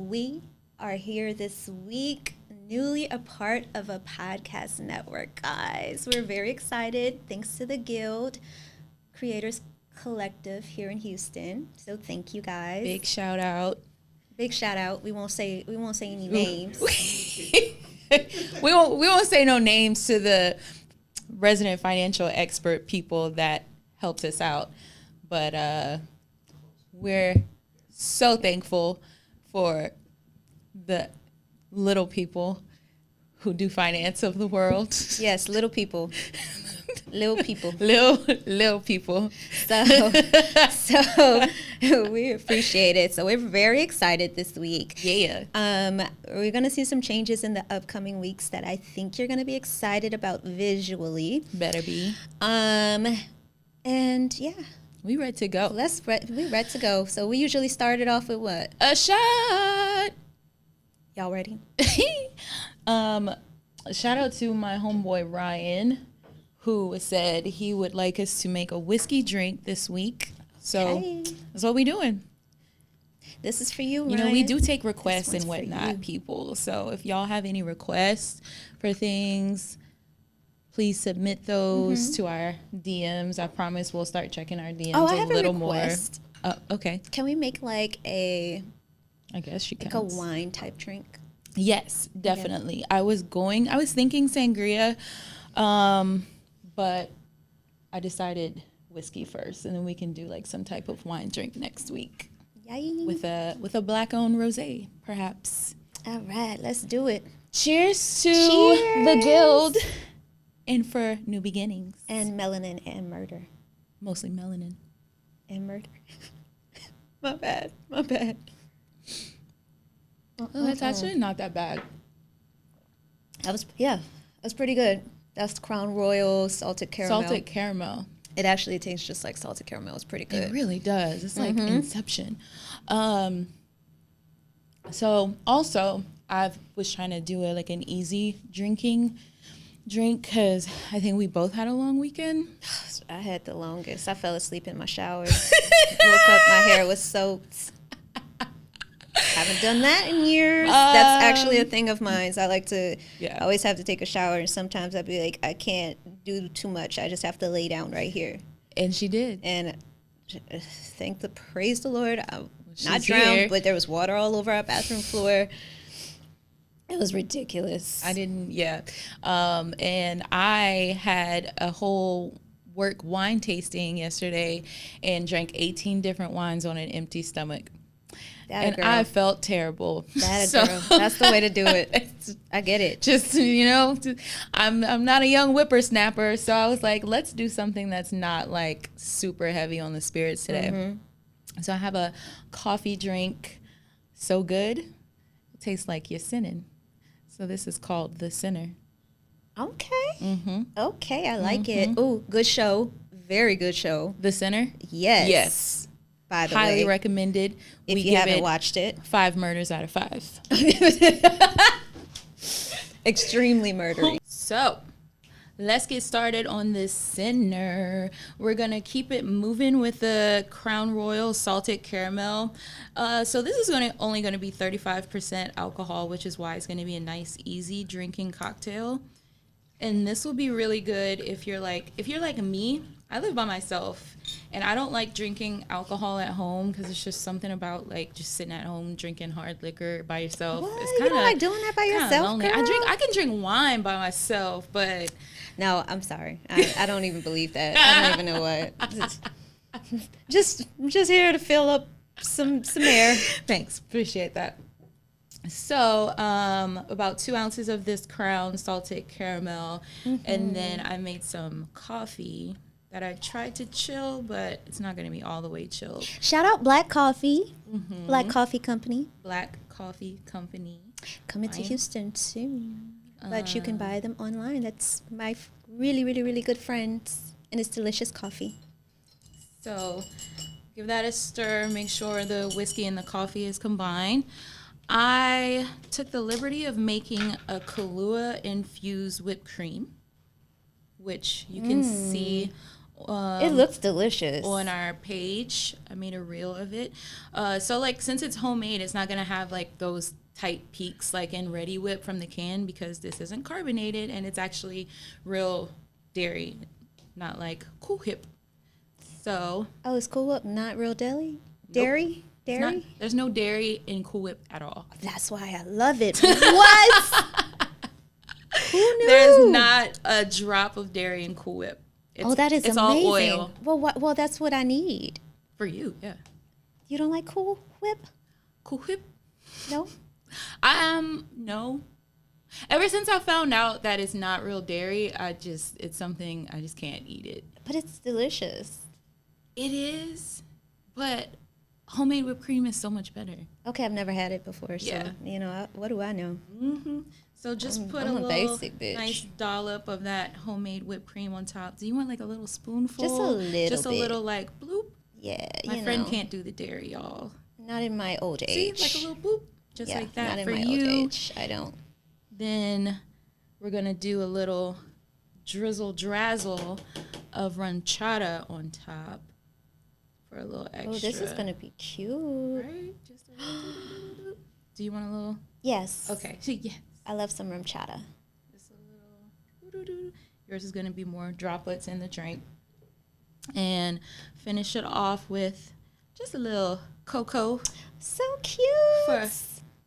we are here this week, newly a part of a podcast network, guys. We're very excited, thanks to the Guild Creators Collective here in Houston. So thank you, guys. Big shout out. Big shout out. We won't say any names. we won't say no names to the resident financial expert people that helped us out, but we're so thankful for the little people who do finance of the world. Yes, little people. Little people. Little people. So we appreciate it. So we're very excited this week. Yeah. We're going to see some changes in the upcoming weeks that I think you're going to be excited about visually. Better be. And yeah. We ready to go. We ready to go. So we usually started off with what? A shot. Y'all ready? Shout out to my homeboy Ryan, who said he would like us to make a whiskey drink this week. So that's what we doing. This is for you, Ryan. You know, we do take requests and whatnot, people. So if y'all have any requests for things, please submit those to our DMs. I promise we'll start checking our DMs I have a little more. Okay. Can we make like I guess you can. Like a wine type drink? Yes, definitely. Yeah. I was thinking sangria, but I decided whiskey first, and then we can do like some type of wine drink next week. Yay. With a black-owned rosé, perhaps. All right, let's do it. Cheers to the Guild. And for new beginnings. And melanin and murder. Mostly melanin. And murder. My bad. Oh, that's actually not that bad. That was pretty good. That's Crown Royal salted caramel. Salted caramel. It actually tastes just like salted caramel. It's pretty good. It really does. It's like Inception. So also, I was trying to do an easy drinking drink because I think we both had a long weekend. I had the longest. I fell asleep in my shower. Woke up, my hair was soaked. Haven't done that in years. That's actually a thing of mine. So I always have to take a shower, and sometimes I'd be like, I can't do too much. I just have to lay down right here. And she did. And praise the Lord. I'm not drowned, but there was water all over our bathroom floor. It was ridiculous. And I had a whole work wine tasting yesterday and drank 18 different wines on an empty stomach. I felt terrible. Girl. That's the way to do it. I get it. Just, I'm not a young whippersnapper, so I was like, let's do something that's not like super heavy on the spirits today. Mm-hmm. So I have a coffee drink, so good, it tastes like you're sinning. So this is called The Sinner. Okay. Mm-hmm. Okay, I like it. Oh, good show. Very good show. The Sinner? Yes. By the way, highly recommended. If you haven't watched it, 5 murders out of 5. Extremely murdery. So, let's get started on The Sinner. We're gonna keep it moving with the Crown Royal salted caramel. So this is only gonna be 35% alcohol, which is why it's gonna be a nice, easy drinking cocktail. And this will be really good if you're like me. I live by myself, and I don't like drinking alcohol at home because it's just something about just sitting at home drinking hard liquor by yourself. What? It's kind of like doing that by yourself, girl? I can drink wine by myself, but no, I'm sorry. I don't even believe that. I don't even know what. Just here to fill up some air. Thanks, appreciate that. So, about 2 ounces of this Crown salted caramel, and then I made some coffee that I tried to chill, but it's not going to be all the way chilled. Shout out Black Coffee. Black Coffee Company. Black Coffee Company. Coming to Houston soon. But you can buy them online. That's my really, really, really good friends. And it's delicious coffee. So give that a stir. Make sure the whiskey and the coffee is combined. I took the liberty of making a Kahlúa infused whipped cream, which you can see It looks delicious. On our page, I made a reel of it. So like, since it's homemade, it's not gonna have like those tight peaks like in Ready Whip from the can, because this isn't carbonated and it's actually real dairy, not like Cool Whip. So is Cool Whip not real dairy? Dairy? Nope. Dairy? There's no dairy in Cool Whip at all. That's why I love it. What? Who knew? There's not a drop of dairy in Cool Whip. That is it's amazing. all oil. Well, that's what I need. For you, yeah. You don't like Cool Whip? Cool Whip? No? No. Ever since I found out that it's not real dairy, it's something, I just can't eat it. But it's delicious. It is, but homemade whipped cream is so much better. Okay, I've never had it before, so, what do I know? Mm-hmm. So just put a little basic bitch. Nice dollop of that homemade whipped cream on top. Do you want like a little spoonful? Just a little Just a bit. little like bloop? Yeah, My friend can't do the dairy, y'all. Not in my old age. See, like a little boop, just like that. Not in for my you. old age. I don't. Then we're gonna do a little drizzle drazzle of Rum Chata on top for a little extra. Oh, this is gonna be cute. Right? Just a little. Do you want a little? Yes. Okay. Yes. I love some Rum Chata. Just a little. Yours is gonna be more droplets in the drink. And finish it off with just a little cocoa. So cute. For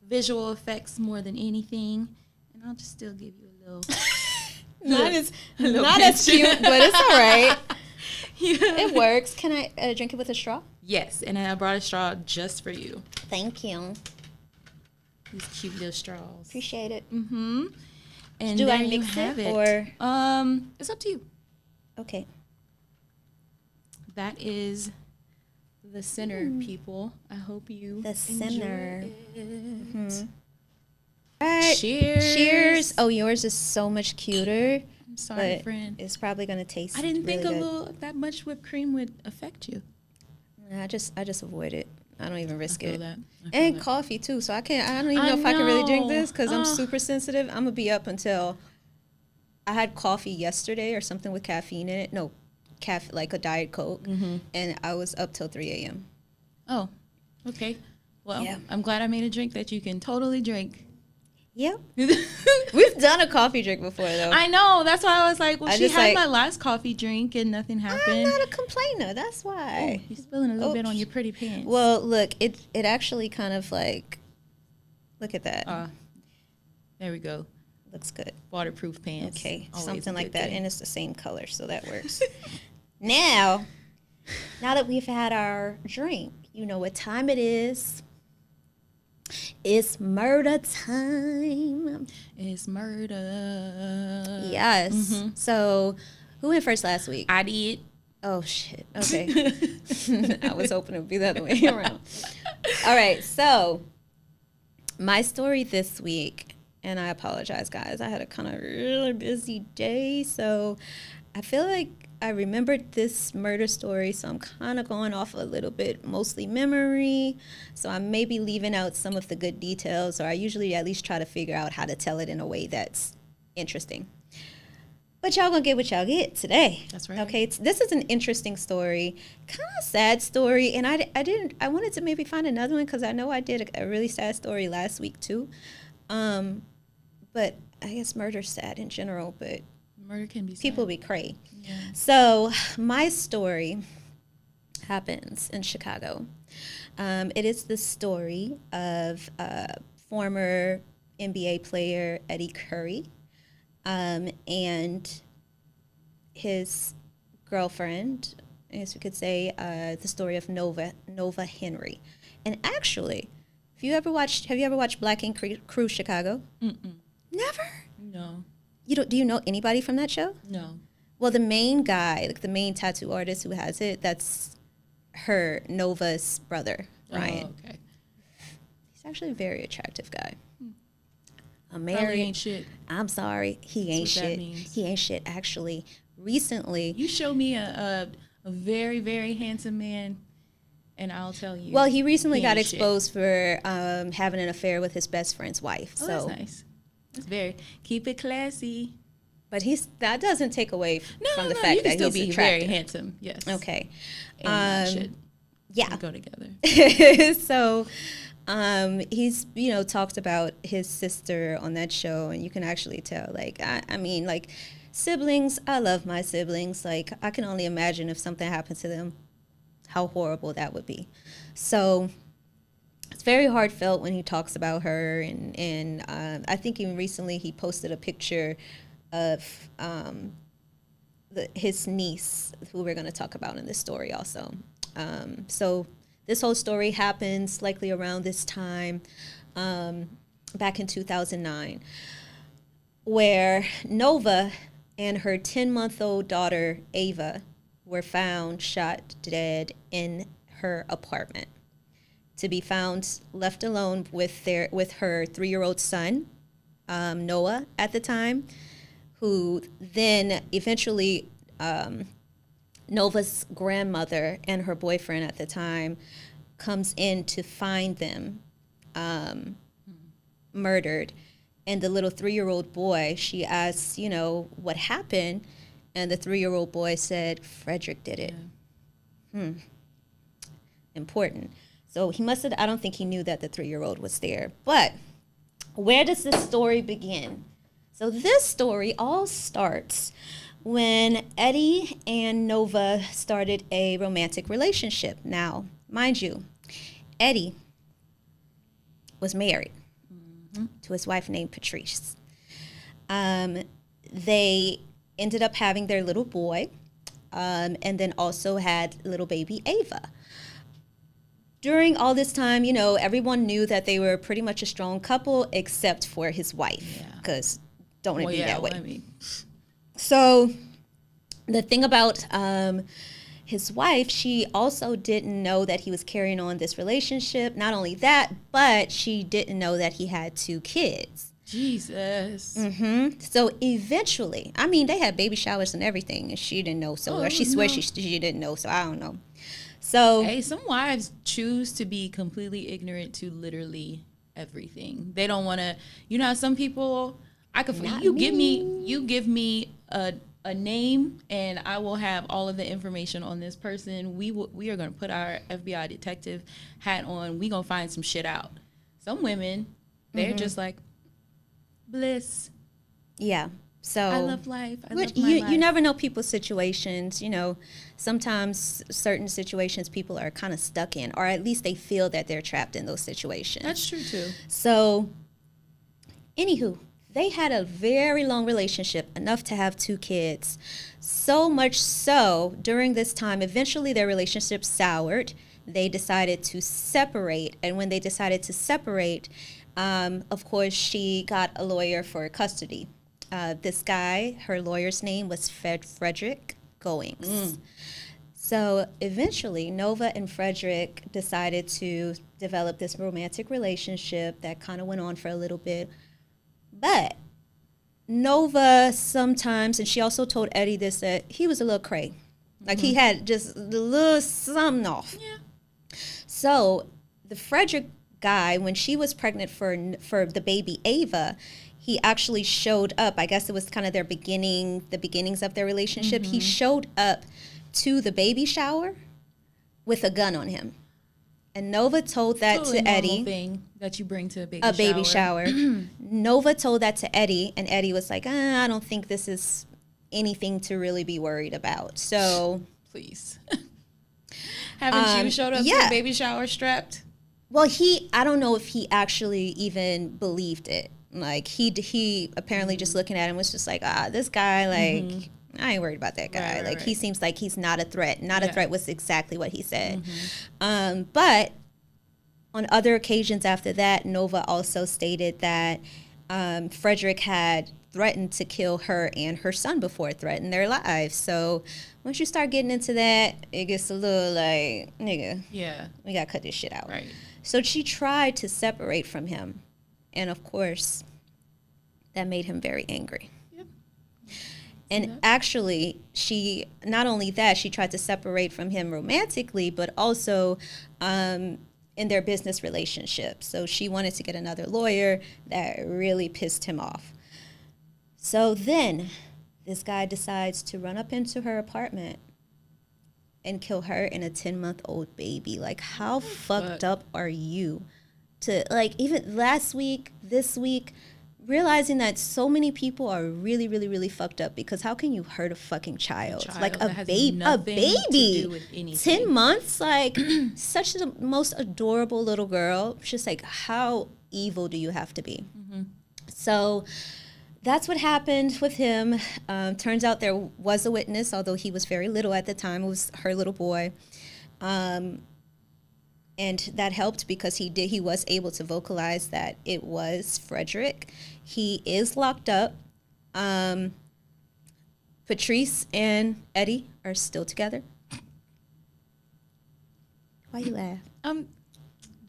visual effects more than anything. And I'll just still give you a little. Not as cute, but it's all right. Yeah. It works. Can I drink it with a straw? Yes, and I brought a straw just for you. Thank you. These cute little straws. Appreciate it. Mm-hmm. And do I mix it or? It's up to you. Okay. That is the center, people. I hope you the center. Mm-hmm. All right. Cheers. Cheers. Oh, yours is so much cuter. I'm sorry, friend. It's probably gonna taste. I didn't think really that much whipped cream would affect you. I just avoid it. I don't even risk it. And coffee too. So I don't even know if I can really drink this because I'm super sensitive. I'm gonna be up until. I had coffee yesterday or something with caffeine in it. No. Like a Diet Coke, and I was up till 3 a.m. Oh, okay. Well, yeah. I'm glad I made a drink that you can totally drink. Yep. We've done a coffee drink before, though. I know. That's why I was like, well, she had my last coffee drink and nothing happened. I'm not a complainer. That's why. Oh, you're spilling a little bit on your pretty pants. Well, look, it actually kind of like, look at that. There we go. Looks good. Waterproof pants. Okay, something like that. And it's the same color, so that works. Now that we've had our drink, you know what time it is. It's murder time. It's murder. Yes. Mm-hmm. So, who went first last week? I did. Oh, shit. Okay. I was hoping it would be the other way around. All right. So, my story this week, and I apologize, guys. I had a kind of really busy day. So, I feel like I remembered this murder story, so I'm kind of going off a little bit, mostly memory. So I may be leaving out some of the good details, or I usually at least try to figure out how to tell it in a way that's interesting. But y'all gonna get what y'all get today. That's right. Okay, this is an interesting story, kind of sad story, and I wanted to maybe find another one because I know I did a really sad story last week too. But I guess murder's sad in general, but murder can be sad. People be cray. Yeah. So my story happens in Chicago. It is the story of former NBA player Eddy Curry and his girlfriend, I guess we could say, the story of Nova Henry. And actually, have you ever watched Black Ink Crew Chicago? Mm-mm. Never? No. Do you know anybody from that show? No. Well, the main guy, like the main tattoo artist who has it, that's Nova's brother, Ryan. Oh, okay. He's actually a very attractive guy. I'm Probably married. ain't shit. I'm sorry. He ain't shit. He ain't shit. Actually, recently. You show me a very, very handsome man, and I'll tell you. Well, he recently got exposed for having an affair with his best friend's wife. Oh, that's nice. That's very, keep it classy. But that doesn't take away from the fact you can that still he's be attractive. very handsome. Yes. Okay. And that should Yeah. go together. So he's, talked about his sister on that show, and you can actually tell, like, I mean, like, siblings, I love my siblings. Like, I can only imagine if something happened to them, how horrible that would be. So it's very heartfelt when he talks about her, and I think even recently he posted a picture of his niece, who we're going to talk about in this story also. So this whole story happens likely around this time, back in 2009, where Nova and her 10-month-old daughter, Ava, were found shot dead in her apartment, to be found left alone with her 3-year-old son, Noah, at the time, who then eventually, Nova's grandmother and her boyfriend at the time comes in to find them murdered. And the little 3-year-old boy, she asks, what happened? And the 3-year-old boy said, Frederick did it. Yeah. Important. So I don't think he knew that the 3-year-old was there. But where does this story begin? So this story all starts when Eddy and Nova started a romantic relationship. Now, mind you, Eddy was married to his wife named Patrice. They ended up having their little boy, and then also had little baby Ava. During all this time, everyone knew that they were pretty much a strong couple, except for his wife, because don't want to be that way. I mean. So the thing about his wife, she also didn't know that he was carrying on this relationship. Not only that, but she didn't know that he had 2 kids. Jesus. Mm-hmm. So eventually, I mean, they had baby showers and everything, and she didn't know. So, or she swears she didn't know. So I don't know. So hey, some wives choose to be completely ignorant to literally everything. They don't want to. Some people. You give me a name, and I will have all of the information on this person. We are going to put our FBI detective hat on. We gonna find some shit out. Some women, they're just like, bliss. Yeah. So I love life. I love my life. You never know people's situations. Sometimes certain situations people are kind of stuck in, or at least they feel that they're trapped in those situations. That's true too. So, anywho, they had a very long relationship, enough to have 2 kids. So much so, during this time, eventually their relationship soured. They decided to separate. And when they decided to separate, of course, she got a lawyer for custody. This guy, her lawyer's name was Frederick Goings. So eventually, Nova and Frederick decided to develop this romantic relationship that kind of went on for a little bit. But Nova sometimes, and she also told Eddy this, that he was a little cray. Like he had just a little something off. Yeah. So the Frederick guy, when she was pregnant for the baby Ava, he actually showed up. I guess it was kind of the beginnings of their relationship. He showed up to the baby shower with a gun on him. And Nova told that totally to Eddy. Thing that you bring to a baby shower. Baby shower. Nova told that to Eddy, and Eddy was like, I don't think this is anything to really be worried about. So please. Haven't you showed up to a baby shower strapped? Well, I don't know if he actually even believed it. Like he apparently just looking at him was just like, this guy, like, I ain't worried about that guy. Right. He seems like he's not a threat. Not a threat was exactly what he said. But on other occasions after that, Nova also stated that Frederick had threatened to kill her and her son before it threatened their lives. So once you start getting into that, it gets a little like, nigga, we got to cut this shit out. Right. So she tried to separate from him. And of course, that made him very angry. And actually, she, not only that, she tried to separate from him romantically, but also in their business relationship. So she wanted to get another lawyer. That really pissed him off. So then, this guy decides to run up into her apartment and kill her and a 10-month-old baby. Like, how fucked up are you? To, like, even last week, this week, realizing that so many people are really, really, really fucked up because how can you hurt a fucking child? Like a baby, 10 months, like such the most adorable little girl. It's just like, how evil do you have to be? Mm-hmm. So that's what happened with him. Turns out there was a witness, although he was very little at the time. It was her little boy. And that helped because he was able to vocalize that it was Frederick. He is locked up. Patrice and Eddie are still together. Why you laugh? I'm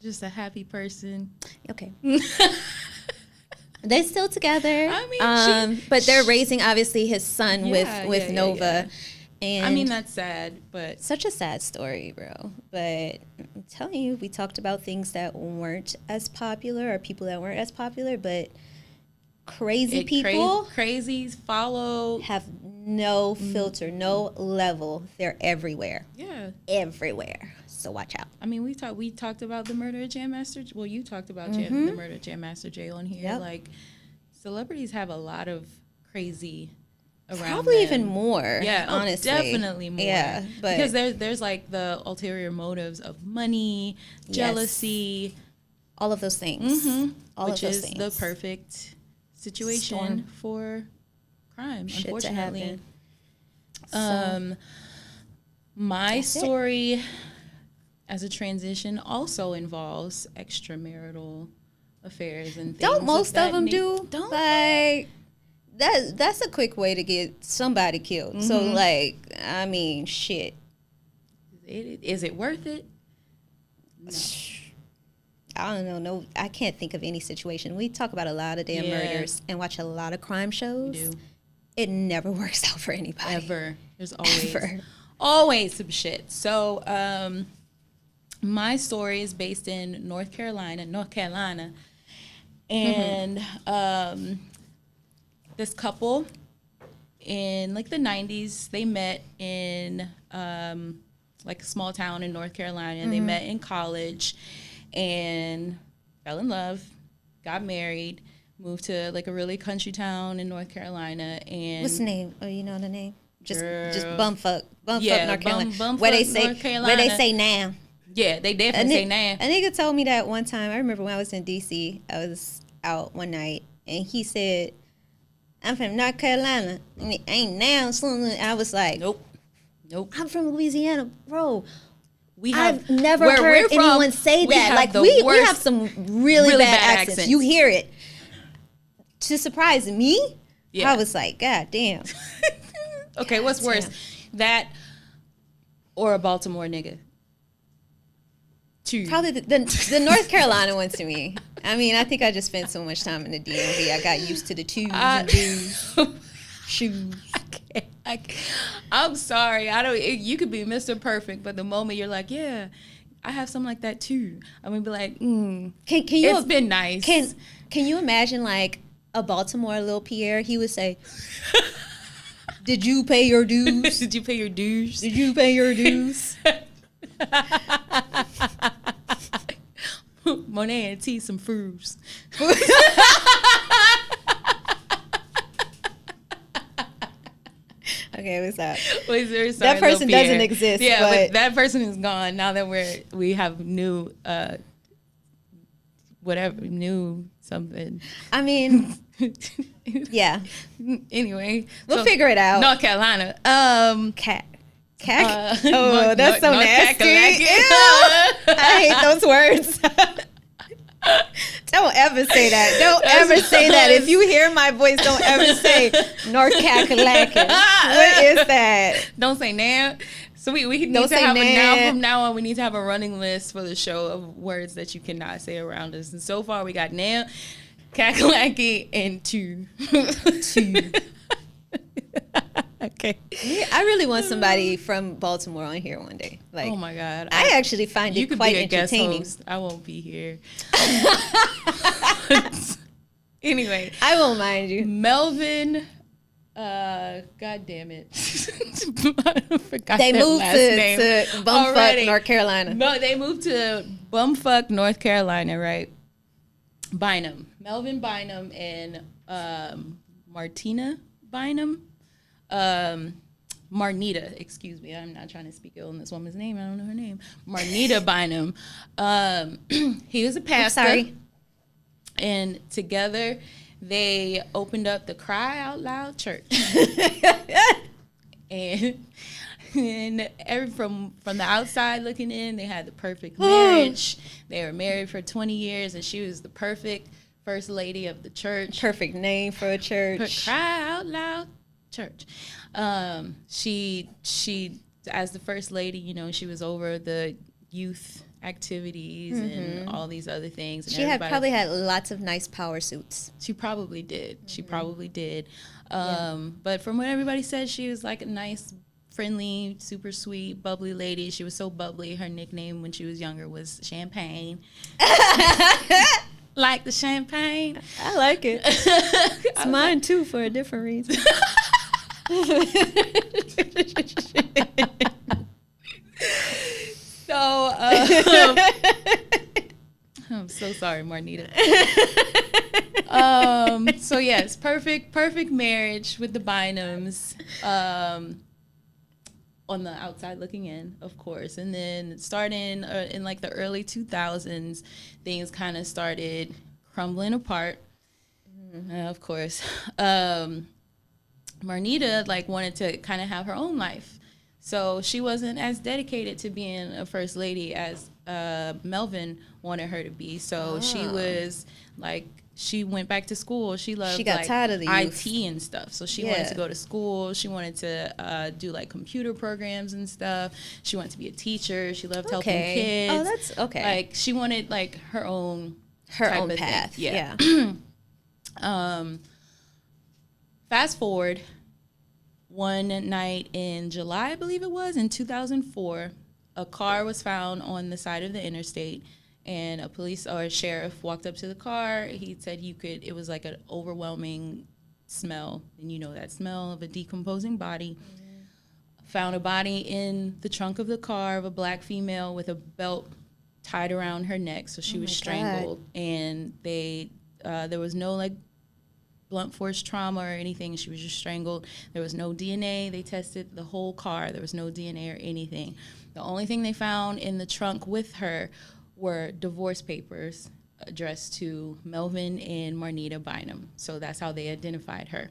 just a happy person. Okay. They're still together. I mean, but they're raising obviously his son with Nova. Yeah. And I mean, that's sad, but such a sad story, bro. But I'm telling you, we talked about things that weren't as popular or people that weren't as popular, but crazies follow, have no filter, no level. They're everywhere. Yeah, everywhere. So watch out. I mean, we talked about the murder of Jam Master. Well, you talked about the murder of Jam Master Jay on here. Yep. Like, celebrities have a lot of crazy. Probably them. Even more. Yeah, honestly, definitely more. Yeah, but because there's like the ulterior motives of money, jealousy, all of those things. Mm-hmm. Which is the perfect situation for crime. Shit, unfortunately. My story as a transition also involves extramarital affairs and things. Don't most of them do? Don't like. That's a quick way to get somebody killed. Mm-hmm. So, like, I mean, shit. Is it worth it? No. I don't know. No, I can't think of any situation. We talk about a lot of damn murders and watch a lot of crime shows. It never works out for anybody. Ever. There's always some shit. So, my story is based in North Carolina. And, this couple in like the 90s, they met in like a small town in North Carolina. And they met in college and fell in love, got married, moved to like a really country town in North Carolina. And what's the name? Oh, you know the name? Just bumfuck North Carolina. Where they say now. Yeah, they definitely say now. A nigga told me that one time. I remember when I was in DC, I was out one night and he said, I'm from North Carolina. I mean, ain't now something. I was like, nope. I'm from Louisiana, bro. I've never heard anyone say that. Like we have some really bad accents. You hear it. To surprise me, I was like, God damn. Okay, what's worse, that or a Baltimore nigga? Probably the North Carolina one to me. I mean, I think I just spent so much time in the DMV. I got used to the twos and do's, shoes. I'm sorry. You could be Mr. Perfect, but the moment you're like, yeah, I have something like that too. I'm gonna be like, it's been nice. Can you imagine like a Baltimore Lil Pierre? He would say, "Did you pay your dues? Did you pay your dues? Did you pay your dues?" Monet and tea, some fruits. Okay, what's up? Sorry, that person doesn't exist. Yeah, but that person is gone now that we have new new something. I mean, yeah. Anyway, we'll figure it out. North Carolina. That's so nasty. I hate those words. Don't ever say that. Don't ever say that. If you hear my voice, don't ever say North Carolina. What is that? Don't say now. So we need to have from now on we need to have a running list for the show of words that you cannot say around us. And so far we got now, Kakalaki, and two. Okay. Yeah, I really want somebody from Baltimore on here one day. Like, oh my God. I actually find it quite entertaining. Guest host. I won't be here. Anyway. I won't mind you. Melvin God damn it. I forgot they their moved last name to Bumfuck, North Carolina. No, they moved to Bumfuck, North Carolina, right? Bynum. Melvin Bynum and Martina Bynum. Marnita, excuse me. I'm not trying to speak ill in this woman's name. I don't know her name. Marnita Bynum. He was a pastor. I'm sorry. And together they opened up the Cry Out Loud Church. and from the outside looking in, they had the perfect marriage. They were married for 20 years, and she was the perfect first lady of the church. Perfect name for a church. Cry Out Loud Church. She as the first lady, you know, she was over the youth activities and all these other things. And she probably had lots of nice power suits. She probably did. She probably did. But from what everybody said, she was like a nice, friendly, super sweet, bubbly lady. She was so bubbly. Her nickname when she was younger was Champagne. Like the champagne. I like it. It's mine too for a different reason. So, I'm so sorry, Marnita. So yes, perfect marriage with the Bynums. On the outside looking in, of course. And then starting in like the early 2000s, things kind of started crumbling apart. Of course. Marnita like wanted to kind of have her own life. So she wasn't as dedicated to being a first lady as Melvin wanted her to be. So she was like, she went back to school. She loved like tired of the IT and stuff. So she wanted to go to school. She wanted to do like computer programs and stuff. She wanted to be a teacher. She loved helping kids. Oh, that's okay. Like she wanted like her own path. Thing. Yeah. Fast forward, one night in July, I believe it was, in 2004, a car was found on the side of the interstate, and a police or a sheriff walked up to the car. He said it was like an overwhelming smell, and you know that smell of a decomposing body. Found a body in the trunk of the car of a black female with a belt tied around her neck, so she was strangled. God. And there was no like blunt force trauma or anything. She was just strangled. There was no DNA. They tested the whole car. There was no DNA or anything. The only thing they found in the trunk with her were divorce papers addressed to Melvin and Marnita Bynum. So that's how they identified her.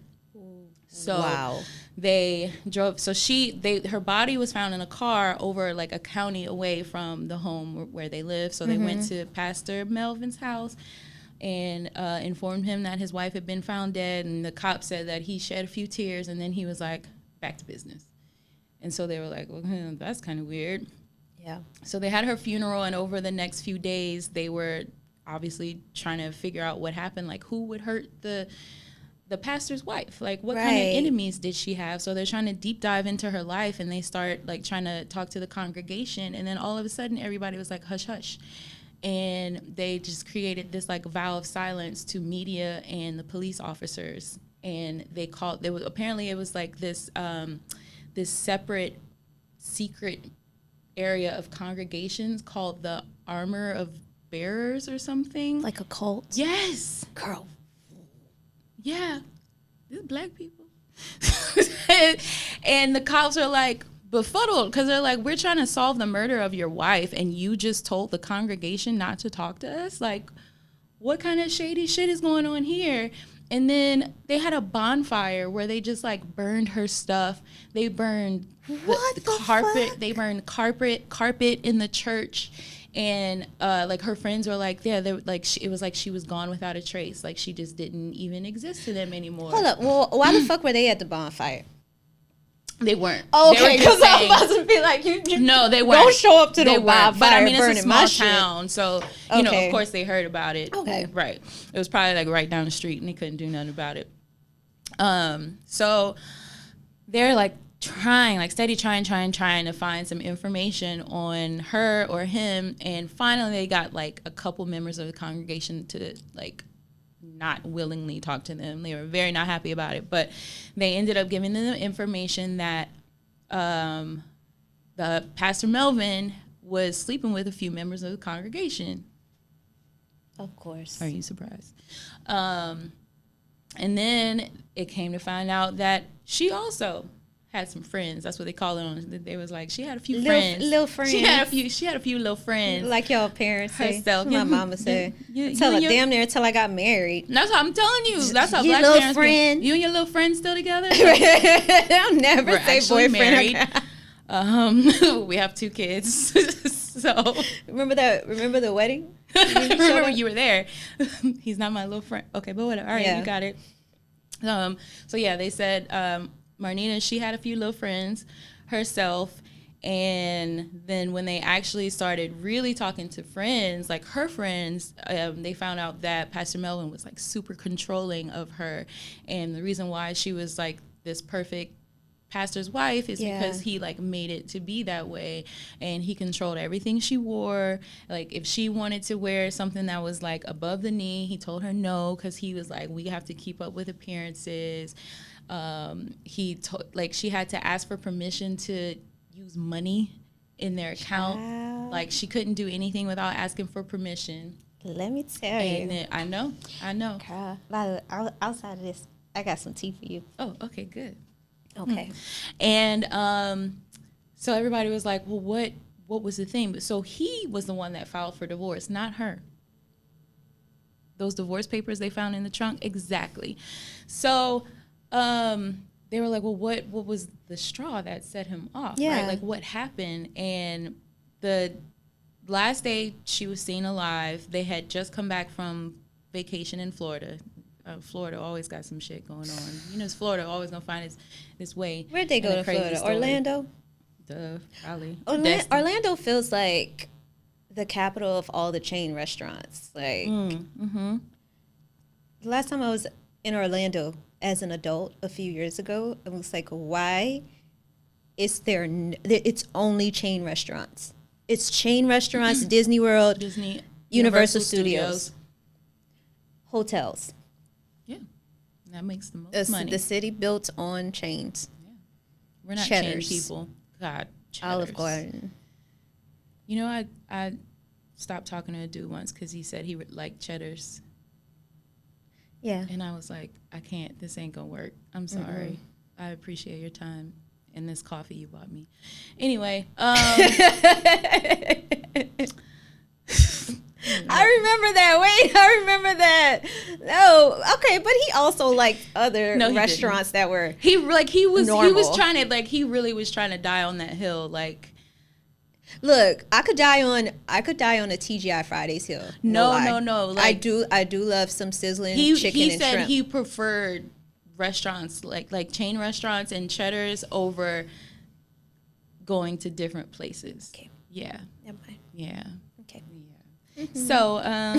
So wow. They drove. So her body was found in a car over like a county away from the home where they live. So they went to Pastor Melvin's house and informed him that his wife had been found dead. And the cop said that he shed a few tears, and then he was like, back to business. And so they were like, well, that's kind of weird. Yeah. So they had her funeral, and over the next few days, they were obviously trying to figure out what happened, like who would hurt the pastor's wife, like what kind of enemies did she have. So they're trying to deep dive into her life, and they start like trying to talk to the congregation, and then all of a sudden everybody was like hush hush, and they just created this like vow of silence to media and the police officers. And they called, apparently it was like this this separate secret area of congregations called the Armor of Bearers or something, like a cult. Yes, girl. Yeah, these black people. And the cops are like befuddled because they're like, we're trying to solve the murder of your wife, and you just told the congregation not to talk to us? Like, what kind of shady shit is going on here? And then they had a bonfire where they just like burned her stuff. They burned the carpet. Fuck? They burned carpet in the church. And like her friends were like, yeah, they like it was like she was gone without a trace. Like she just didn't even exist to them anymore. Hold up. Well, why the fuck were they at the bonfire? They weren't. Oh, okay, because I was about to be like, you no, they weren't. Don't show up to the bonfire. But I mean, it's a small town, town, so you know, of course, they heard about it. Okay, right. It was probably like right down the street, and they couldn't do nothing about it. So they're like trying, like steady trying to find some information on her or him, and finally they got like a couple members of the congregation to like not willingly talk to them. They were very not happy about it, but they ended up giving them the information that the Pastor Melvin was sleeping with a few members of the congregation. Of course. Are you surprised? And then it came to find out that she also had some friends. That's what they call it on. They was like, she had a few friends. Little friends. She had a few little friends. Like y'all parents say. Herself. My mama said. Damn near until I got married. That's what I'm telling you. That's how your black little parents friend. be. You and your little friend still together? I'll never We're say boyfriend. married. We have 2 kids. So remember the wedding? remember you were there. He's not my little friend. Okay, but whatever. All right, yeah. You got it. So yeah, they said Marnita, she had a few little friends herself, and then when they actually started really talking to friends, like her friends, they found out that Pastor Melvin was like super controlling of her, and the reason why she was like this perfect pastor's wife is because he like made it to be that way, and he controlled everything she wore. Like if she wanted to wear something that was like above the knee, he told her no, because he was like, we have to keep up with appearances. She had to ask for permission to use money in their account. Wow. Like she couldn't do anything without asking for permission. Let me tell you. Then, I know. Girl, outside of this, I got some tea for you. Oh, okay, good. Okay. And so everybody was like, well, what was the thing? So he was the one that filed for divorce, not her. Those divorce papers they found in the trunk? Exactly. So they were like, well, what was the straw that set him off? Yeah. Right? Like, what happened? And the last day she was seen alive, they had just come back from vacation in Florida. Florida always got some shit going on. You know, Florida always gonna find its way. Where'd they go to Florida? Story. Orlando? Duh, probably. Orlando feels like the capital of all the chain restaurants. Like, the last time I was in Orlando as an adult a few years ago, I was like, why is there? It's only chain restaurants. It's chain restaurants, Disney World, Universal Studios, hotels. Yeah, that makes the most money. The city built on chains. Yeah. We're not Cheddars. chain people. God, cheddars. Olive Garden. You know, I stopped talking to a dude once because he said he liked cheddars. Yeah. And I was like, I can't. This ain't gonna work. I'm sorry. I appreciate your time and this coffee you bought me. Anyway. I remember that. Wait, I remember that. No, okay, but he also liked other restaurants that were he was normal. trying to he really was trying to die on that hill. Like, look, I could die on a TGI Fridays hill. No. Like, I do love some sizzling chicken and shrimp. He said he preferred restaurants like chain restaurants and cheddars over going to different places. Okay. Yeah. Never mind. Yeah. Okay. Yeah. So, I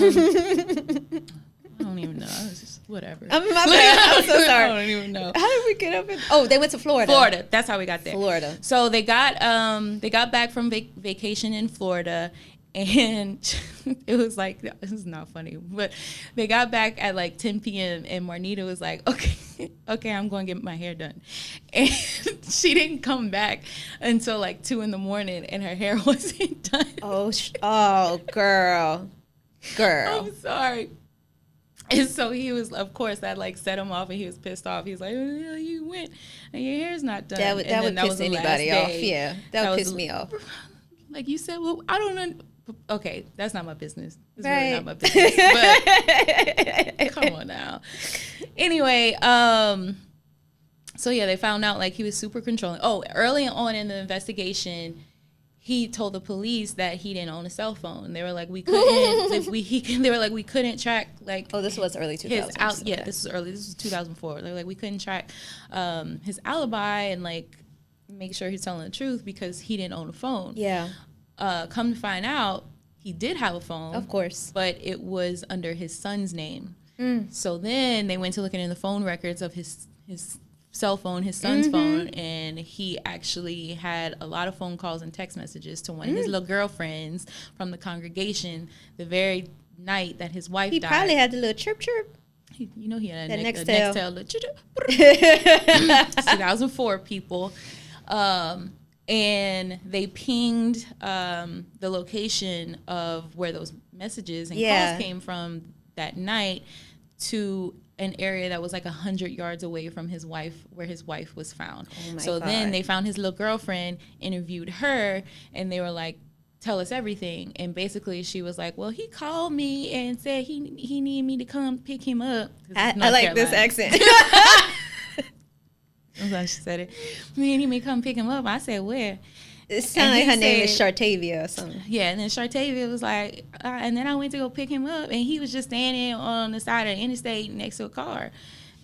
don't even know. I was just whatever. My bad. I'm so sorry. I don't even know. How did we get up? Oh, they went to Florida. Florida. That's how we got there. Florida. So they got back from vacation in Florida, and it was like, this is not funny, but they got back at like 10 p.m. and Marnita was like, okay, I'm going to get my hair done, and she didn't come back until like 2 a.m. and her hair wasn't done. Oh, girl. I'm sorry. And so he was, of course, that like set him off, and he was pissed off. He was like, oh, you went and your hair's not done. That would piss anybody off. Yeah, that would piss me off. Like you said, well, I don't know. Okay, that's not my business. It's right. really not my business. But come on now. Anyway, so yeah, they found out like he was super controlling. Oh, early on in the investigation, he told the police that he didn't own a cell phone. They were like, we couldn't. They were like, we couldn't track like. Oh, this was early 2000s. Yeah, this was early. This was 2004. They were like, we couldn't track his alibi and like make sure he's telling the truth because he didn't own a phone. Yeah. Come to find out, he did have a phone. Of course. But it was under his son's name. So then they went to looking in the phone records of his cell phone, his son's phone, and he actually had a lot of phone calls and text messages to one of his little girlfriends from the congregation the very night that his wife died. He probably had the little chirp chirp. You know he had that a next tail. tail. 2004 people. And they pinged the location of where those messages and calls came from that night to an area that was like 100 yards away from his wife, where his wife was found. Oh so God. Then they found his little girlfriend, interviewed her, and they were like, tell us everything. And basically she was like, well, he called me and said he needed me to come pick him up. I like this accent. That's how she said it. Man, he may come pick him up. I said, where? It sounded like her name is Shartavia or something. Yeah, and then Shartavia was like, and then I went to go pick him up, and he was just standing on the side of the interstate next to a car.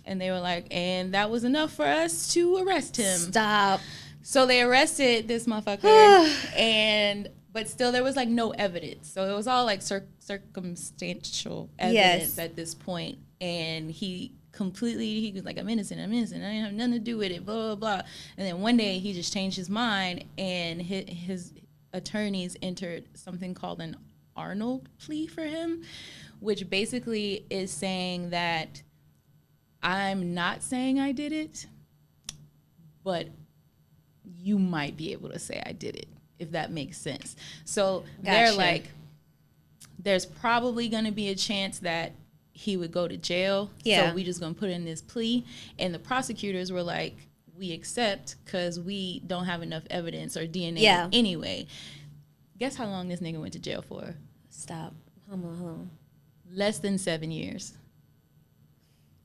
And they were like, and that was enough for us to arrest him. Stop. So they arrested this motherfucker, but still there was like no evidence. So it was all like circumstantial evidence at this point. And he was like, I'm innocent, I didn't have nothing to do with it, blah, blah, blah. And then one day he just changed his mind, and his attorneys entered something called an Arnold Plea for him, which basically is saying that I'm not saying I did it, but you might be able to say I did it, if that makes sense. So they're like, there's probably going to be a chance that he would go to jail. Yeah. So we just going to put in this plea. And the prosecutors were like, we accept because we don't have enough evidence or DNA anyway. Guess how long this nigga went to jail for? Stop. Hold on. Less than 7 years.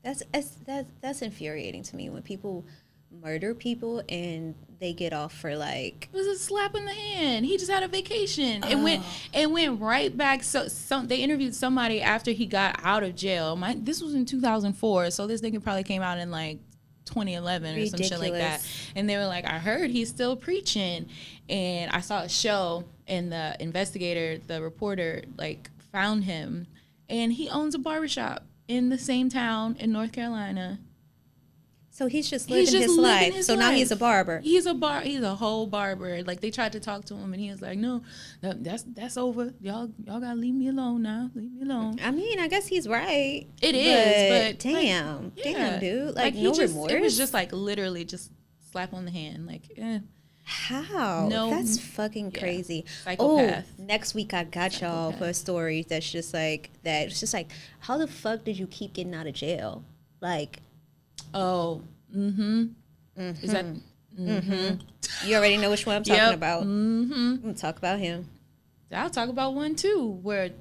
That's infuriating to me when people murder people and they get off for like, it was a slap in the hand. He just had a vacation. It went right back. So they interviewed somebody after he got out of jail. This was in 2004, so this nigga probably came out in like 2011 or some shit like that. And they were like, I heard he's still preaching. And I saw a show, and the investigator, the reporter, like found him, and he owns a barbershop in the same town in North Carolina. So he's just living his life. So now he's a barber. He's a whole barber. Like, they tried to talk to him, and he was like, "No, that's over. Y'all gotta leave me alone now. Leave me alone." I mean, I guess he's right. It is, but damn, dude. Like no remorse. It was just like literally just slap on the hand. Like, how? No, that's fucking crazy. Psychopath. Oh, next week I got y'all for a story that's just like that. It's just like, how the fuck did you keep getting out of jail? Like. Oh, is that? You already know which one I'm talking about. I'm gonna talk about him. I'll talk about one too. Where,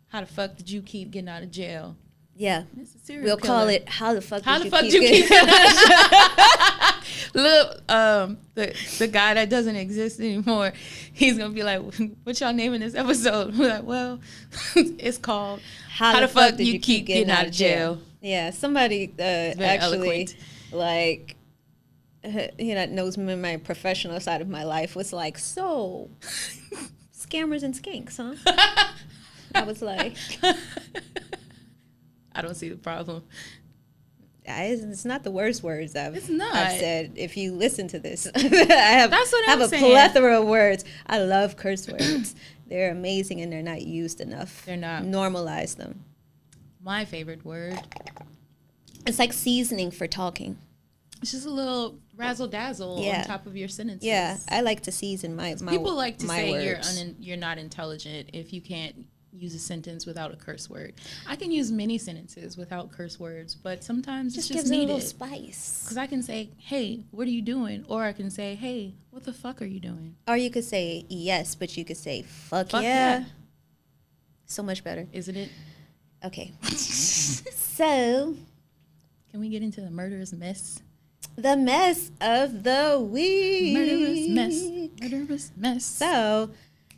how the fuck did you keep getting out of jail? Yeah, we'll call it how the fuck. How the fuck did you keep getting out of jail? Look, the guy that doesn't exist anymore, he's gonna be like, "What y'all naming this episode?" We're like, "Well, it's called How the fuck did you keep getting out of jail?" Yeah, somebody actually, like, knows me in my professional side of my life was like, so, scammers and skinks, huh? I was like, I don't see the problem. It's not the worst words I've said. If you listen to this, I have a plethora of words. I love curse words. They're amazing, and they're not used enough. They're not. Normalize them. My favorite word. It's like seasoning for talking. It's just a little razzle dazzle on top of your sentences. Yeah, I like to season my people like to say words. You're not intelligent if you can't use a sentence without a curse word. I can use many sentences without curse words, but sometimes it's just needed. Gives it a little spice. Because I can say, "Hey, what are you doing?" Or I can say, "Hey, what the fuck are you doing?" Or you could say yes, but you could say fuck yeah. So much better, isn't it? Okay. So, can we get into the murderous mess? The mess of the week. Murderous mess. So,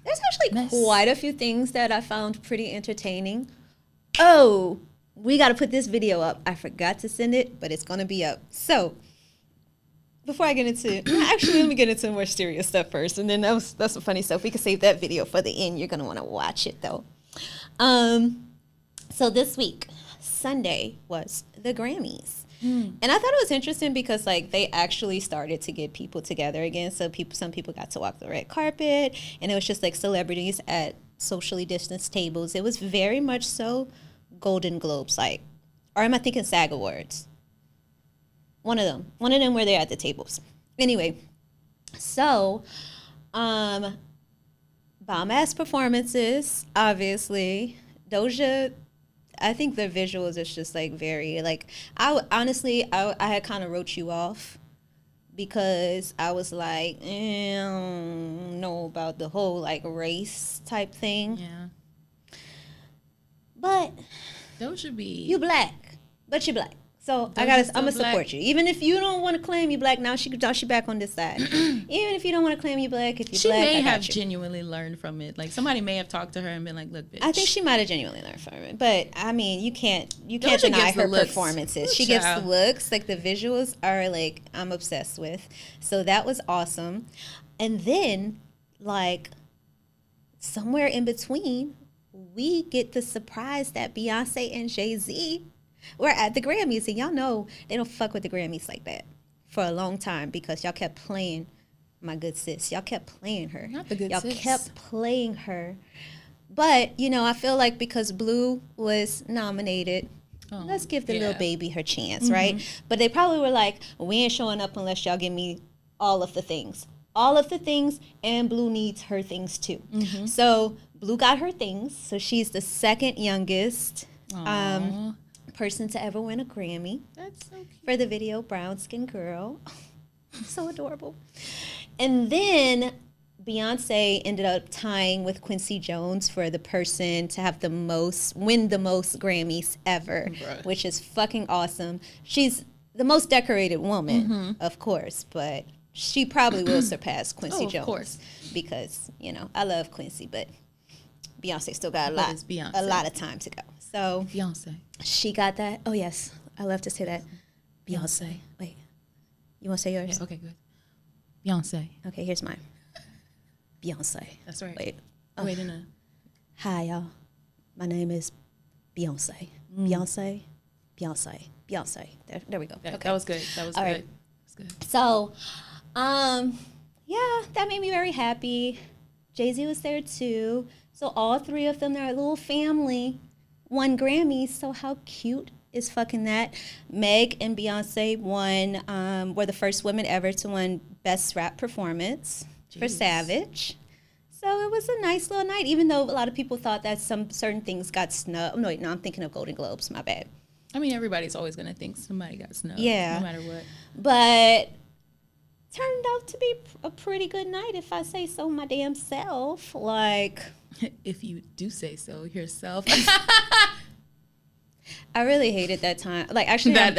there's actually quite a few things that I found pretty entertaining. Oh, we got to put this video up. I forgot to send it, but it's going to be up. So, before I get into actually, let me get into more serious stuff first, and then that's some funny stuff. We can save that video for the end. You're going to want to watch it, though. So this week, Sunday, was the Grammys. And I thought it was interesting because, like, they actually started to get people together again. So some people got to walk the red carpet, and it was just, like, celebrities at socially distanced tables. It was very much so Golden Globes, like, Or am I thinking SAG Awards? One of them where they're at the tables. Anyway, so bomb-ass performances, obviously. Doja, I think the visuals is just like very, like, I had kind of wrote you off because I was like, I don't know about the whole like race type thing. Yeah. But Doja be. You black, but you black. So I'm gonna support you. Even if you don't want to claim you black, now she back on this side. Even if you don't want to claim you black, if you she black, may I got have you. genuinely learned from it. Like somebody may have talked to her and been like, "Look, bitch." I think she might have genuinely learned from it, but I mean, you can't Doja deny gives the her looks. performances. Ooh, She gets the child. looks, like the visuals are like I'm obsessed with. So that was awesome. And then, like somewhere in between, we get the surprise that Beyonce and Jay-Z were at the Grammys, and y'all know they don't fuck with the Grammys like that for a long time because y'all kept playing my good sis. Y'all kept playing her. Not the good y'all sis. kept playing her. But, you know, I feel like because Blue was nominated, let's give the little baby her chance, right? But they probably were like, we ain't showing up unless y'all give me all of the things. All of the things, and Blue needs her things too. So Blue got her things. So she's the second youngest person to ever win a Grammy. That's so cute. For the video Brown Skin Girl. So adorable. And then Beyonce ended up tying with Quincy Jones for the person to have win the most Grammys ever, which is fucking awesome. She's the most decorated woman, of course, but she probably will surpass Quincy Jones. Of course. Because, you know, I love Quincy, but Beyonce still got a lot of time to go. So Beyonce. She got that. Oh, yes. I love to say that. Beyonce. Wait. You want to say yours? Yeah, okay, good. Beyonce. Okay, here's mine. Beyonce. That's right. Wait. Wait a minute. Hi, y'all. My name is Beyonce. Beyonce. There we go. That, okay. that was good. That was All good. right. That was good. So, yeah, that made me very happy. Jay-Z was there too. So all three of them, they're a little family, won Grammys. So how cute is fucking that? Meg and Beyonce were the first women ever to win Best Rap Performance for Savage. So it was a nice little night, even though a lot of people thought that some certain things got snubbed. No, I'm thinking of Golden Globes, my bad. I mean, everybody's always going to think somebody got snubbed, Yeah. no matter what. But turned out to be a pretty good night, if I say so my damn self. Like, if you do say so yourself. I really hated that time. Like, actually, right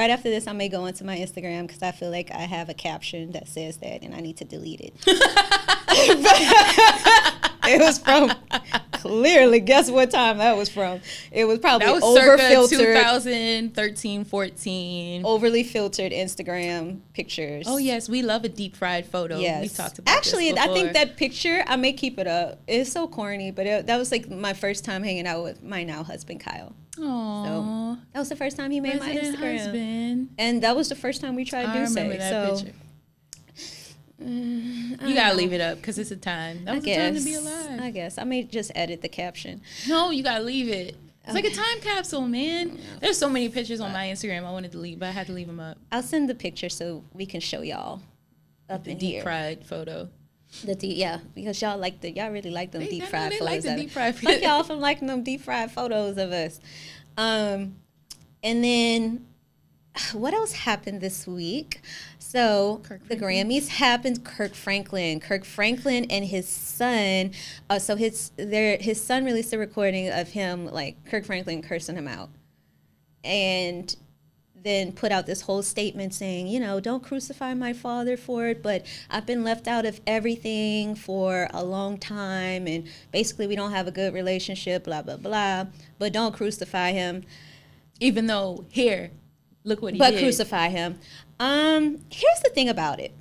after this, I may go onto my Instagram because I feel like I have a caption that says that, and I need to delete it. It was from, clearly, guess what time that was from? It was probably over-filtered. 2013, 14. Overly filtered Instagram pictures. Oh, yes. We love a deep-fried photo. Yes. We've talked about Actually, this I before. think that picture, I may keep it up. It's so corny, but that was like my first time hanging out with my now husband, Kyle. Aww. So that was the first time he made my Instagram. Husband. And that was the first time we tried to do so. I remember that picture. You gotta leave it up because it's a time. That was a time to be alive. I guess I may just edit the caption. No, you gotta leave it. It's like a time capsule, man. There's so many pictures on my Instagram I wanted to leave, but I had to leave them up. I'll send the picture so we can show y'all up The in deep here. fried photo. Because y'all really like them deep fried photos. Like the deep fried Fuck y'all from liking them deep fried photos of us. And then what else happened this week? So the Grammys happened. Kirk Franklin and his son. So his son released a recording of him, like Kirk Franklin cursing him out, and then put out this whole statement saying, you know, don't crucify my father for it, but I've been left out of everything for a long time, and basically we don't have a good relationship, blah blah blah. But don't crucify him. Even though look what he did. But crucify him. Here's the thing about it.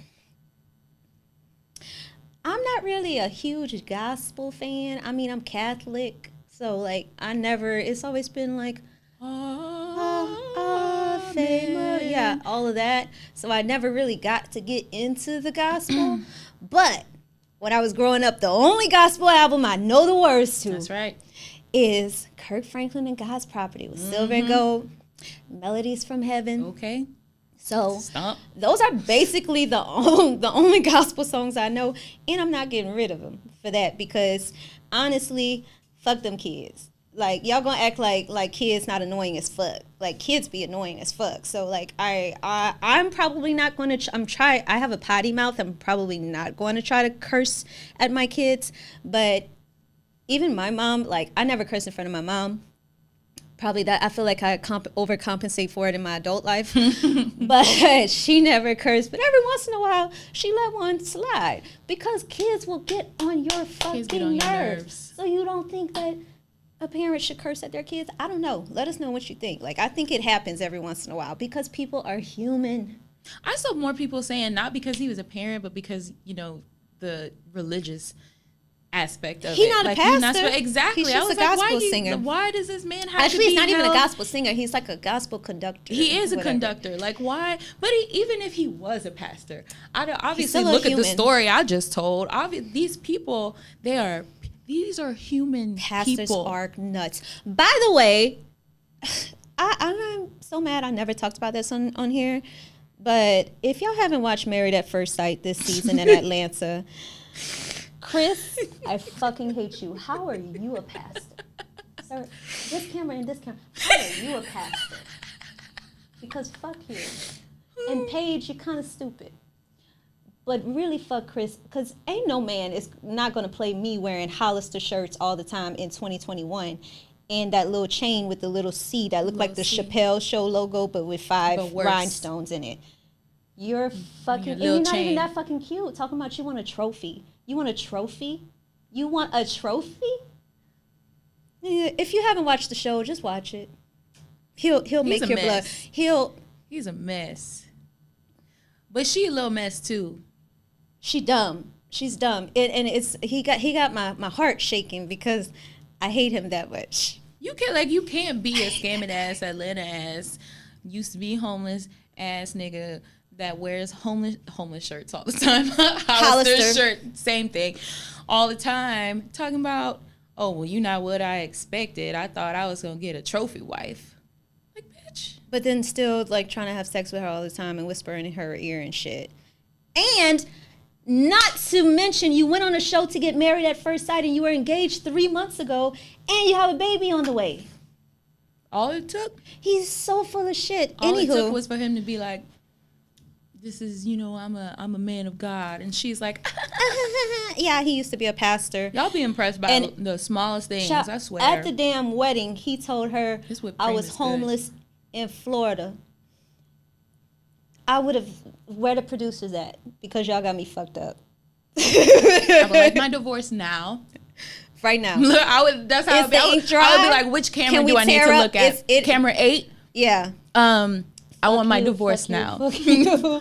I'm not really a huge gospel fan. I mean, I'm Catholic, so like it's always been like, yeah, all of that. So I never really got to get into the gospel. But when I was growing up, the only gospel album I know the words to That's right. is Kirk Franklin and God's Property with Silver and Gold, Melodies from Heaven. Okay. So those are basically the only gospel songs I know, and I'm not getting rid of them for that because honestly, fuck them kids. Like y'all gonna act like kids not annoying as fuck. Like kids be annoying as fuck. So like I'm probably not going to. I have a potty mouth. I'm probably not going to try to curse at my kids. But even my mom, like I never curse in front of my mom. Probably that I feel like I overcompensate for it in my adult life, but she never cursed. But every once in a while, she let one slide because kids will get on your fucking nerves. So you don't think that a parent should curse at their kids? I don't know. Let us know what you think. Like I think it happens every once in a while because people are human. I saw more people saying not because he was a parent, but because the religious aspect of He's not a pastor. Exactly. He's just a gospel singer. Why does this man have Actually, to be he's not even a held? gospel singer. He's like a gospel conductor. He is a conductor. Like, why? But even if he was a pastor, I obviously look at the story I just told. These people, these are human Pastors people. are nuts. By the way, I'm so mad I never talked about this on here. But if y'all haven't watched Married at First Sight this season in Atlanta, Chris, I fucking hate you. How are you a pastor? Sir, this camera and this camera. How are you a pastor? Because fuck you. And Paige, you're kind of stupid. But really fuck Chris, because ain't no man is not going to play me wearing Hollister shirts all the time in 2021. And that little chain with the little C that looked like the Chappelle Show logo, but with 5 rhinestones in it. You're fucking, and you're not even that fucking cute. Talking about you want a trophy. You want a trophy? You want a trophy? Yeah, if you haven't watched the show, just watch it. He'll make your blood. He's a mess. But she a little mess too. She's dumb. She's dumb. And he got my heart shaking because I hate him that much. You can't be a scamming ass Atlanta ass, used to be homeless ass nigga that wears homeless shirts all the time. Hollister shirt, same thing, all the time. Talking about, oh well, you're not what I expected. I thought I was gonna get a trophy wife. Like, bitch. But then still like trying to have sex with her all the time and whispering in her ear and shit. And not to mention, you went on a show to get married at first sight and you were engaged 3 months ago and you have a baby on the way. All it took? He's so full of shit. All it took was for him to be like, this is, I'm a man of God. And she's like, yeah, he used to be a pastor. Y'all be impressed by the smallest things, I swear. At the damn wedding, he told her I was homeless in Florida. I would have, where the producers at? Because y'all got me fucked up. I would like my divorce now. Right now. That's how I would be. I would be like, which camera do I need to look at? Camera 8? Yeah. I want my divorce now. Fuck you.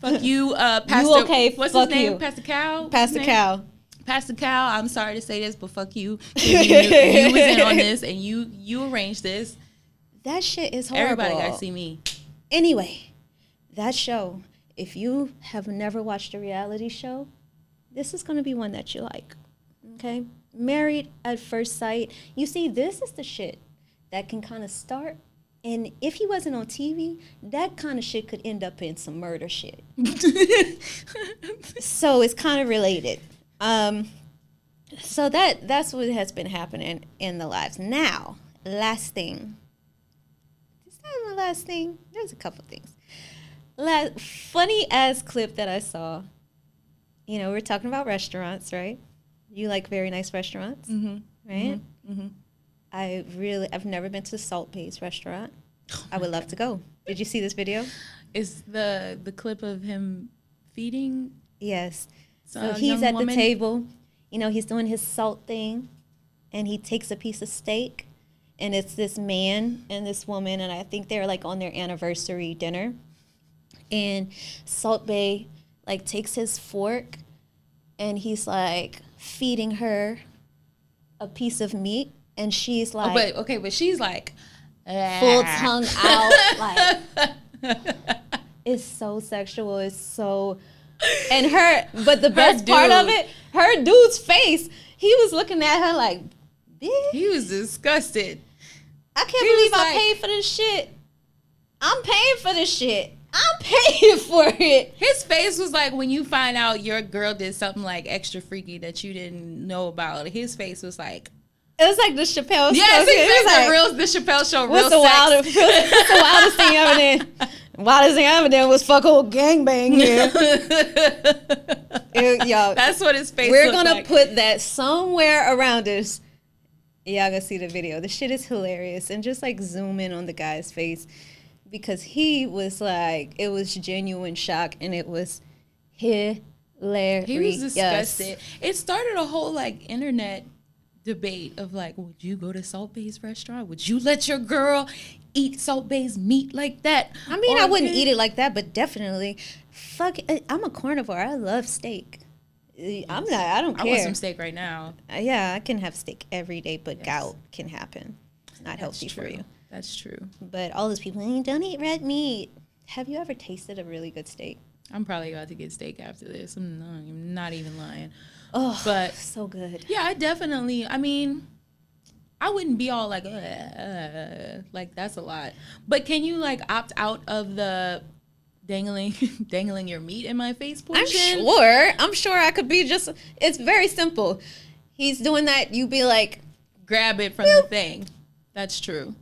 Fuck you, Pastor. You okay? What's fuck his name? You. Pastor Cal? Pastor Cal. Pastor Cal, I'm sorry to say this, but fuck you. You was in on this and you arranged this. That shit is horrible. Everybody got to see me. Anyway, that show, if you have never watched a reality show, this is going to be one that you like. Okay? Married at First Sight. You see, this is the shit that can kind of start. And if he wasn't on TV, that kind of shit could end up in some murder shit. So it's kind of related. So that's what has been happening in the lives. Now, last thing. Is that the last thing? There's a couple things. Funny ass clip that I saw. We're talking about restaurants, right? You like very nice restaurants, right? Mm-hmm. Mm-hmm. I've never been to Salt Bay's restaurant. I would love to go. Did you see this video? Is the clip of him feeding? Yes. So he's at the table. He's doing his salt thing, and he takes a piece of steak, and it's this man and this woman, and I think they're like on their anniversary dinner. And Salt Bay like takes his fork, and he's like feeding her a piece of meat. And she's like, but she's like full tongue out, like it's so sexual. It's so, but the best part of it, her dude's face. He was looking at her like, Bitch. He was disgusted. I can't believe I paid for this shit. I'm paying for this shit. I'm paying for it. His face was like when you find out your girl did something like extra freaky that you didn't know about. His face was like, it was like the Chappelle show. Yes, exactly. The Chappelle show. What's the wildest thing ever did? Wildest thing I ever did was fuck old gangbang here. Y'all, that's what his face. We're gonna put that somewhere around us. Y'all gonna see the video. The shit is hilarious, and just like zoom in on the guy's face because he was like, it was genuine shock, and it was hilarious. He was disgusted. It started a whole like internet debate of like, would you go to Salt Bay's restaurant? Would you let your girl eat Salt Bay's meat like that? I mean, I wouldn't eat it like that, but definitely, fuck it. I'm a carnivore. I love steak. I don't care. I want some steak right now. Yeah, I can have steak every day, but gout can happen. It's not healthy for you. That's true. But all those people, don't eat red meat. Have you ever tasted a really good steak? I'm probably about to get steak after this. I'm not even lying. Oh, but so good. Yeah, I mean, I wouldn't be all like that's a lot. But can you like opt out of the dangling your meat in my face portion? I'm sure I could be just, it's very simple. He's doing that, you be like, grab it from the thing. That's true.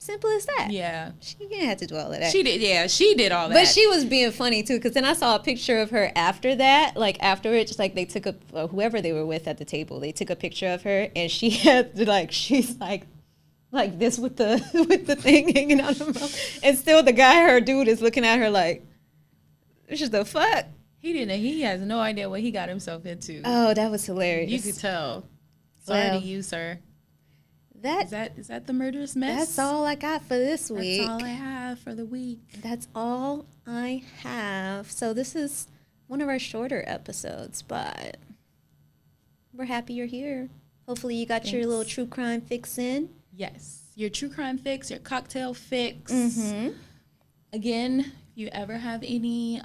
Simple as that. Yeah. She didn't have to do all of that. She did all that. But she was being funny too, because then I saw a picture of her after that, like after it, just like they took whoever they were with at the table, they took a picture of her, and she had she's like this with the thing hanging out of her mouth, and still the guy, her dude, is looking at her like, this is the fuck. He has no idea what he got himself into. Oh, that was hilarious. You could tell. Sorry to you, sir. Is that the murderous mess? That's all I got for this week. That's all I have for the week. That's all I have. So this is one of our shorter episodes, but we're happy you're here. Hopefully you got your little true crime fix in. Yes. Your true crime fix, your cocktail fix. Mm-hmm. Again, if you ever have any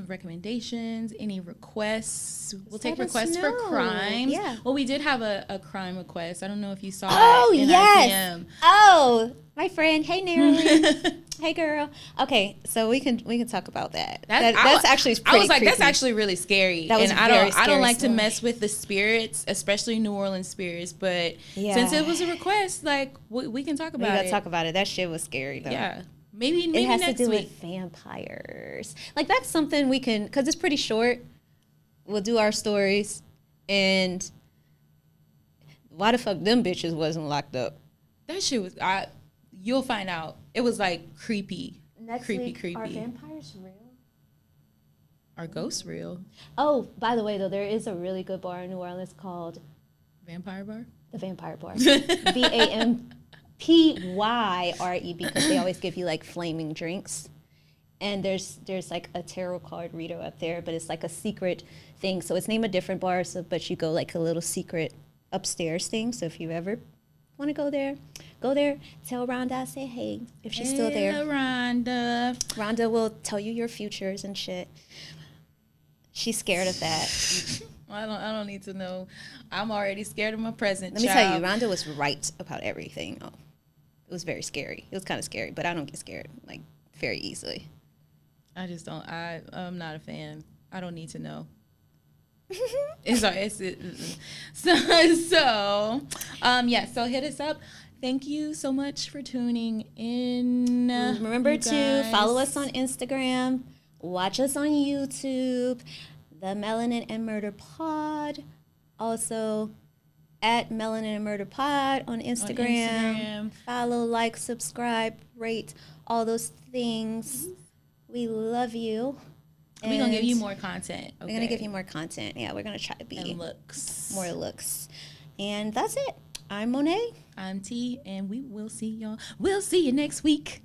recommendations, any requests, we'll take requests for crimes. Yeah. Well, we did have a crime request. I don't know if you saw it in yes. IPM. Oh, my friend. Hey, Marilyn. Hey, girl. Okay, so we can talk about that. That's actually pretty I was like, creepy. that's actually really scary. That was and I don't like to mess with the spirits, especially New Orleans spirits. But since it was a request, like we can talk about it. We gotta talk about it. That shit was scary though. Yeah. Maybe it has next to do week. with vampires. Like that's something we can, because it's pretty short. We'll do our stories, and why the fuck them bitches wasn't locked up? That shit was. You'll find out. It was like creepy. Creepy. Are vampires real? Are ghosts real? Oh, by the way, though, there is a really good bar in New Orleans called Vampire Bar. The Vampire Bar. VAMPYRE, because they always give you like flaming drinks. And there's like a tarot card reader up there, but it's like a secret thing. So it's named a different bar, but you go like a little secret upstairs thing. So if you ever want to go there. Tell Rhonda I say hey if she's still there. Rhonda will tell you your futures and shit. She's scared of that. I don't need to know. I'm already scared of my present. Let me tell you, Rhonda was right about everything. Oh, it was very scary. It was kind of scary, but I don't get scared like very easily. I just don't. I'm not a fan. I don't need to know. So hit us up. Thank you so much for tuning in. Remember to follow us on Instagram, watch us on YouTube, the Melanin and Murder Pod. Also at Melanin and Murder Pod on Instagram. Follow, like, subscribe, rate, all those things. We love you. We're going to give you more content. Okay? We're going to give you more content. Yeah, we're going to try to be more looks. And that's it. I'm Monet. I'm T, and we will see y'all. We'll see you next week.